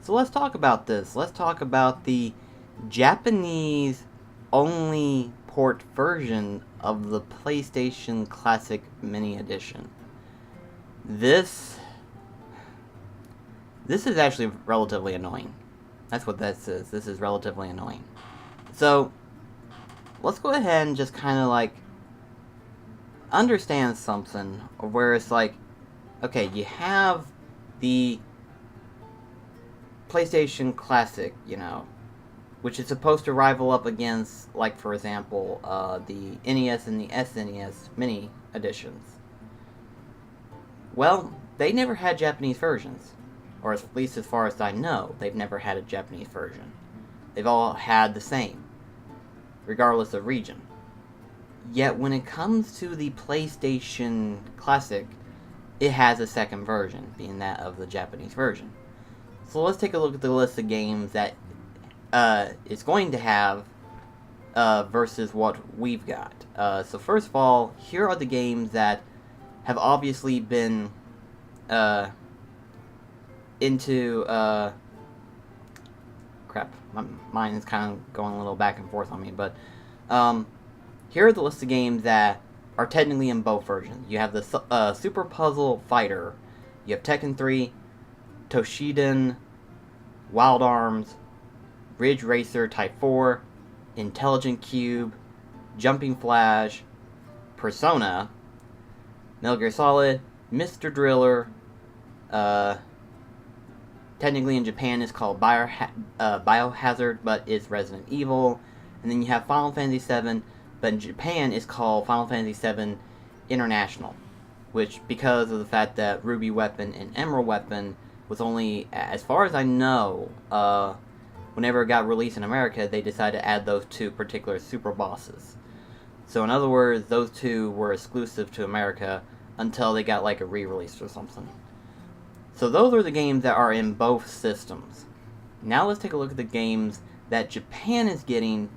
So let's talk about this. Let's talk about the Japanese only port version of the PlayStation Classic Mini Edition. This this is actually relatively annoying. That's what this is. This is relatively annoying. So, let's go ahead and just kind of like understand something where it's like, okay, you have the PlayStation Classic, which is supposed to rival up against, like, for example, the NES and the SNES mini editions. Well, they never had Japanese versions. Or at least as far as I know, they've never had a Japanese version. They've all had the same, regardless of region. Yet when it comes to the PlayStation Classic, it has a second version, being that of the Japanese version. So let's take a look at the list of games that it's going to have versus what we've got. So first of all, here are the games that have obviously been into crap. My mind is kind of going a little back and forth on me, but here are the list of games that are technically in both versions. You have the Super Puzzle Fighter, you have Tekken 3, Toshiden, Wild Arms, Ridge Racer Type 4, Intelligent Cube, Jumping Flash, Persona, Metal Gear Solid, Mr. Driller, technically in Japan it's called Biohazard, but it's Resident Evil, and then you have Final Fantasy VII, but in Japan it's called Final Fantasy VII International, which, because of the fact that Ruby Weapon and Emerald Weapon was only, as far as I know, whenever it got released in America, they decided to add those two particular super bosses. So in other words, those two were exclusive to America until they got like a re-release or something. So those are the games that are in both systems. Now let's take a look at the games that Japan is getting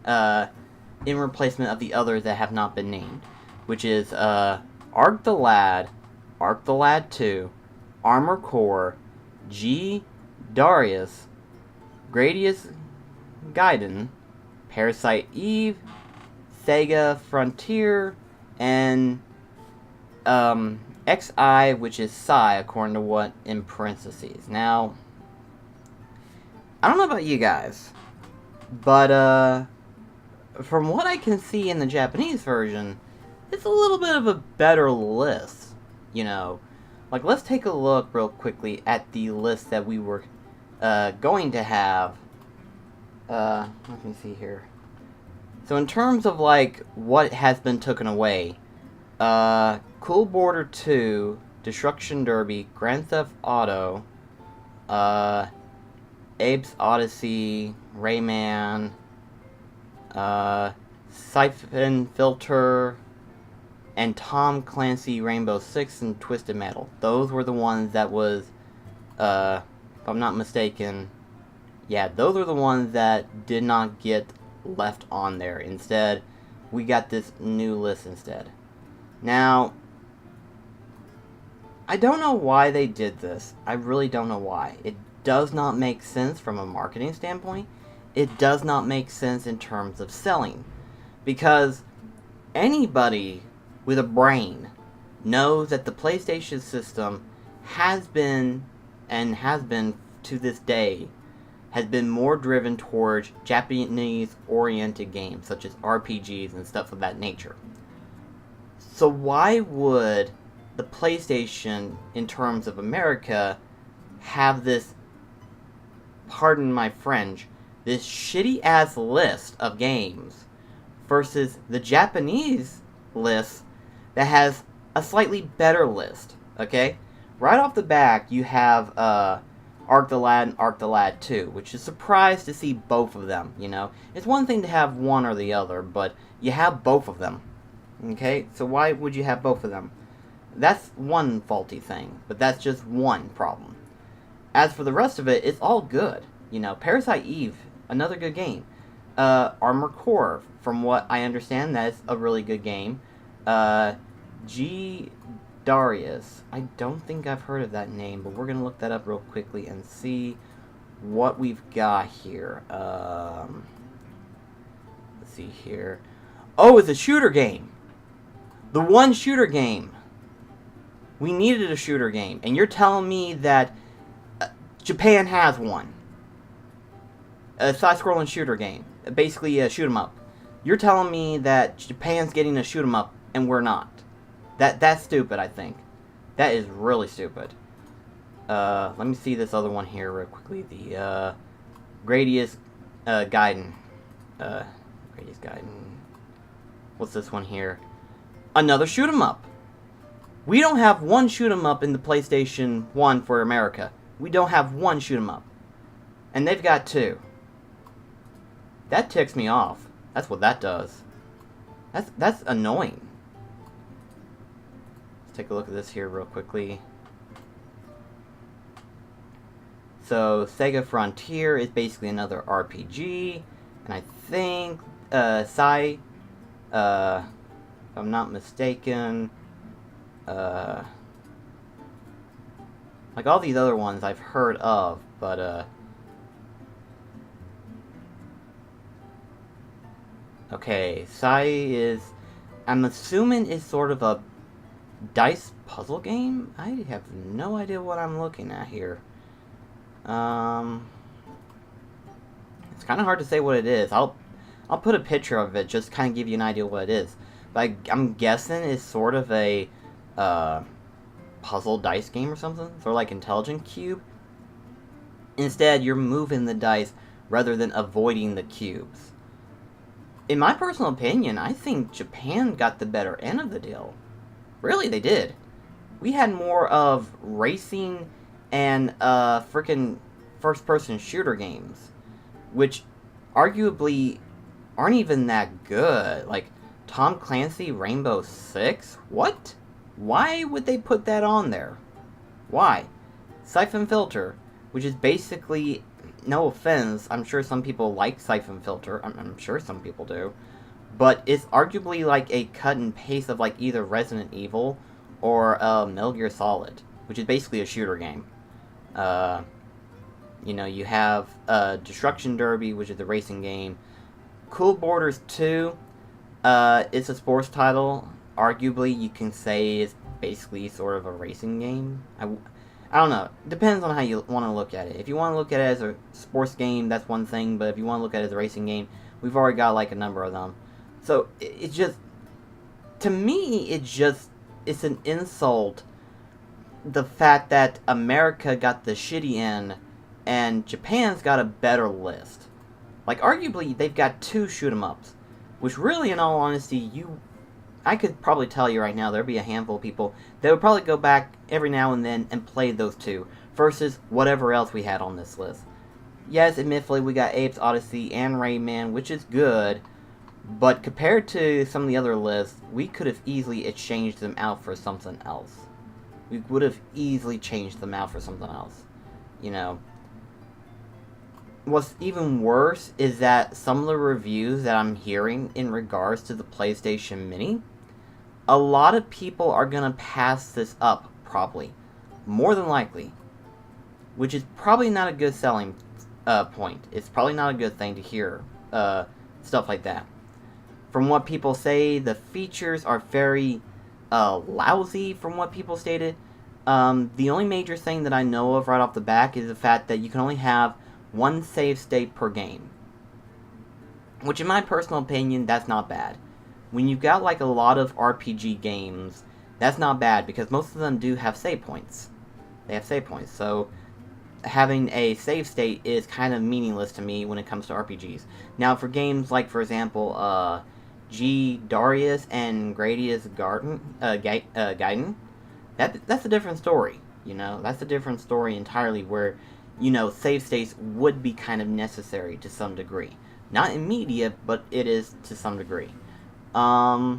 in replacement of the others that have not been named, which is Arc the Lad 2, Armor Core, G Darius, Gradius Gaiden, Parasite Eve, Sega Frontier, and XI, which is Psy, according to what in parentheses. Now, I don't know about you guys, but from what I can see in the Japanese version, it's a little bit of a better list, Like, let's take a look real quickly at the list that we were going to have. Let me see here. So in terms of, like, what has been taken away, Cool Border 2, Destruction Derby, Grand Theft Auto, Abe's Odyssey, Rayman, Siphon Filter, and Tom Clancy Rainbow Six and Twisted Metal. Those were the ones that was, if I'm not mistaken, yeah, those are the ones that did not get left on there. Instead, we got this new list instead. Now, I don't know why they did this. I really don't know why. It does not make sense from a marketing standpoint. It does not make sense in terms of selling. Because anybody with a brain knows that the PlayStation system has been, and has been to this day, has been more driven towards Japanese-oriented games, such as RPGs and stuff of that nature. So why would the PlayStation, in terms of America, have this, pardon my French, this shitty-ass list of games versus the Japanese list that has a slightly better list, okay? Right off the back, you have Arc the Lad and Arc the Lad 2, which is surprised to see both of them, It's one thing to have one or the other, but you have both of them, okay? So why would you have both of them? That's one faulty thing, but that's just one problem. As for the rest of it, it's all good. Parasite Eve, another good game. Armor Core, from what I understand, that's a really good game. G Darius. I don't think I've heard of that name, but we're going to look that up real quickly and see what we've got here. Let's see here. Oh, it's a shooter game. The one shooter game. We needed a shooter game, and you're telling me that Japan has one. A side-scrolling shooter game. Basically a shoot 'em up. You're telling me that Japan's getting a shoot 'em up, and we're not. That's stupid, I think. That is really stupid. Let me see this other one here real quickly. The Gradius Gaiden. Gradius Gaiden. What's this one here? Another shoot 'em up. We don't have one shoot 'em up in the PlayStation 1 for America. We don't have one shoot 'em up. And they've got two. That ticks me off. That's what that does. That's annoying. Let's take a look at this here real quickly. So, Sega Frontier is basically another RPG. And I think, if I'm not mistaken, like all these other ones I've heard of, but, okay, Sai is, I'm assuming is sort of a dice puzzle game? I have no idea what I'm looking at here. It's kind of hard to say what it is. I'll put a picture of it, just kind of give you an idea what it is. But I'm guessing it's sort of a, puzzle dice game or something? Sort of like Intelligent Cube. Instead, you're moving the dice rather than avoiding the cubes. In my personal opinion, I think Japan got the better end of the deal. Really, they did. We had more of racing and freaking first-person shooter games, which arguably aren't even that good. Like Tom Clancy Rainbow Six? What? Why would they put that on there? Why? Siphon Filter, which is basically, no offense, I'm sure some people like Siphon Filter, I'm sure some people do, but it's arguably like a cut and paste of like either Resident Evil or Metal Gear Solid, which is basically a shooter game. You know, you have Destruction Derby, which is a racing game. Cool Borders 2, it's a sports title. Arguably, you can say it's basically sort of a racing game. I don't know. Depends on how you want to look at it. If you want to look at it as a sports game, that's one thing. But if you want to look at it as a racing game, we've already got like a number of them. So it's just, to me, it's an insult. The fact that America got the shitty end and Japan's got a better list. Like, arguably, they've got two shoot 'em ups, which really, in all honesty, I could probably tell you right now, there'd be a handful of people that would probably go back every now and then and play those two, versus whatever else we had on this list. Yes, admittedly, we got Apes Odyssey and Rayman, which is good, but compared to some of the other lists, we could have easily exchanged them out for something else. We would have easily changed them out for something else. You know. What's even worse is that some of the reviews that I'm hearing in regards to the PlayStation Mini, a lot of people are going to pass this up, probably. More than likely. Which is probably not a good selling point. It's probably not a good thing to hear stuff like that. From what people say, the features are very lousy from what people stated. The only major thing that I know of right off the bat is the fact that you can only have one save state per game. Which, in my personal opinion, that's not bad. When you've got like a lot of RPG games, that's not bad because most of them do have save points. They have save points, so having a save state is kind of meaningless to me when it comes to RPGs. Now, for games like, for example, Darius and Gradius Gaiden, that's a different story. You know, that's a different story entirely where, you know, save states would be kind of necessary to some degree. Not immediate, but it is to some degree. My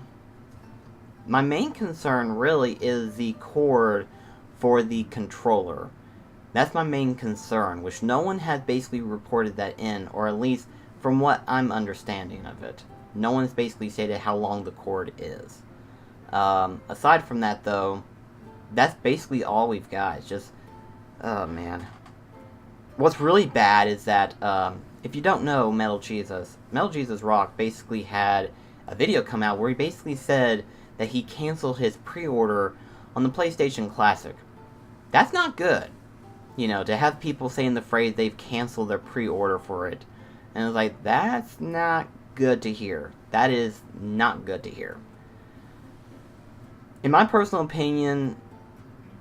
main concern really is the cord for the controller. That's my main concern, which no one has basically reported that in, or at least from what I'm understanding of it. No one's basically stated how long the cord is. Aside from that, though, that's basically all we've got. It's just, oh man. What's really bad is that, if you don't know Metal Jesus Rock basically had a video come out where he basically said that he canceled his pre-order on the PlayStation Classic. That's not good. You know, to have people saying the phrase they've canceled their pre-order for it. And it's like, that's not good to hear. That is not good to hear. In my personal opinion,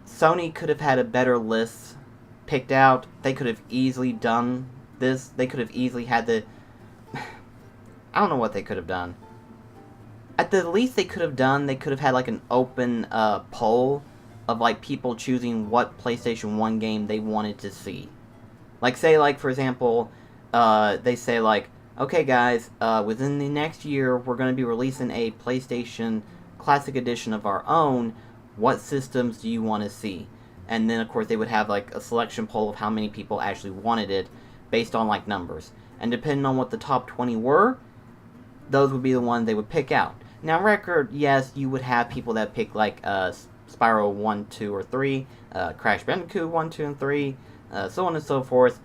Sony could have had a better list picked out. They could have easily done this. They could have easily had the... I don't know what they could have done. At the least they could have had like an open poll of like people choosing what PlayStation 1 game they wanted to see. Like say like for example, they say like, okay guys, within the next year we're going to be releasing a PlayStation Classic Edition of our own. What systems do you want to see? And then of course they would have like a selection poll of how many people actually wanted it based on like numbers. And depending on what the top 20 were, those would be the ones they would pick out. Now record, yes, you would have people that pick like Spyro 1, 2, or 3, Crash Bandicoot 1, 2, and 3, so on and so forth.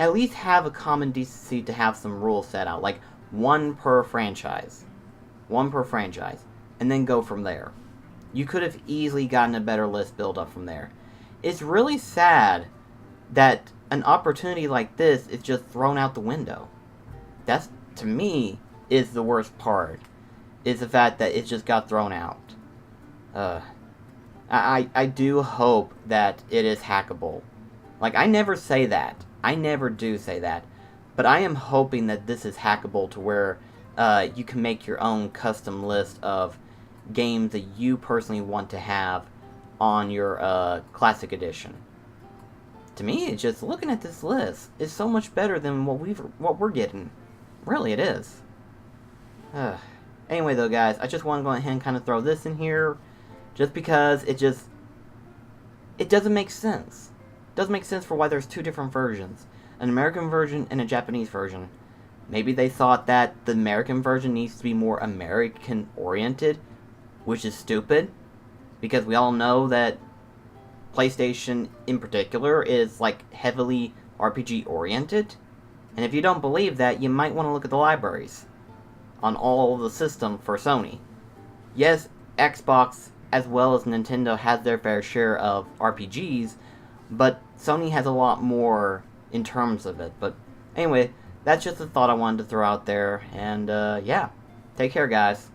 At least have a common decency to have some rules set out, like one per franchise. One per franchise. And then go from there. You could have easily gotten a better list built up from there. It's really sad that an opportunity like this is just thrown out the window. That's, to me, is the worst part. Is the fact that it just got thrown out. I do hope that it is hackable. Like, I never say that. I never do say that. But I am hoping that this is hackable to where you can make your own custom list of games that you personally want to have on your Classic Edition. To me, it's just looking at this list is so much better than what we're getting. Really, it is. Anyway, though, guys, I just want to go ahead and kind of throw this in here, just because it doesn't make sense. It doesn't make sense for why there's two different versions, an American version and a Japanese version. Maybe they thought that the American version needs to be more American-oriented, which is stupid, because we all know that PlayStation, in particular, is, like, heavily RPG-oriented. And if you don't believe that, you might want to look at the libraries on all of the system for Sony. Yes, Xbox as well as Nintendo has their fair share of RPGs, but Sony has a lot more in terms of it. But anyway, that's just a thought I wanted to throw out there, and yeah, take care guys.